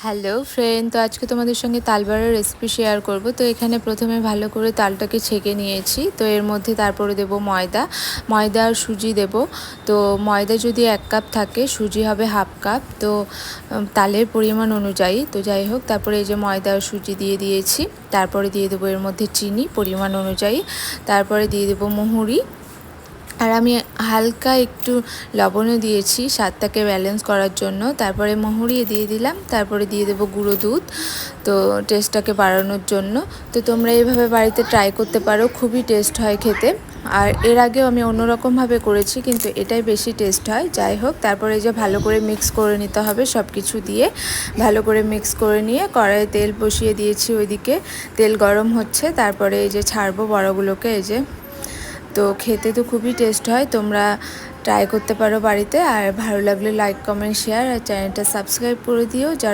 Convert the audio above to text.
Hello friend, তো আজকে তোমাদের সঙ্গে তাল বড়ার রেসিপি শেয়ার করব। তো এখানে প্রথমে ভালো করে তালটাকে ছেঁকে নিয়েছি। তো এর মধ্যে তারপরে দেব ময়দা আর সুজি দেব। তো ময়দা যদি 1 কাপ থাকে, সুজি হবে হাফ কাপ। তো তালের পরিমাণ অনুযায়ী, তো যাই হোক, তারপরে এই যে ময়দা আর সুজি দিয়ে দিয়েছি। তারপরে দিয়ে দেবো এর মধ্যে চিনি পরিমাণ অনুযায়ী। তারপরে দিয়ে দেবো মহুরি, আর আমি হালকা একটু লবণও দিয়েছি স্বাদটাকে ব্যালেন্স করার জন্য। তারপরে মহুরি দিয়ে দিলাম। তারপরে দিয়ে দেবো গুঁড়ো দুধ, তো টেস্টটাকে বাড়ানোর জন্য। তো তোমরা এইভাবে বাড়িতে ট্রাই করতে পারো, খুবই টেস্ট হয় খেতে। আর এর আগেও আমি অন্যরকমভাবে করেছি, কিন্তু এটাই বেশি টেস্ট হয়। যাই হোক, তারপরে এই যে ভালো করে মিক্স করে নিতে হবে সব কিছু দিয়ে। ভালো করে মিক্স করে নিয়ে কড়াইয়ে তেল বসিয়ে দিয়েছি, ওইদিকে তেল গরম হচ্ছে। তারপরে এই যে ছাড়বো বড়াগুলোকে, এই যে। তো খেতে তো খুবই টেস্ট হয়, তোমরা ট্রাই করতে পারো বাড়িতে। আর ভালো লাগলে লাইক, কমেন্ট, শেয়ার আর চ্যানেলটা সাবস্ক্রাইব করে দিও যারা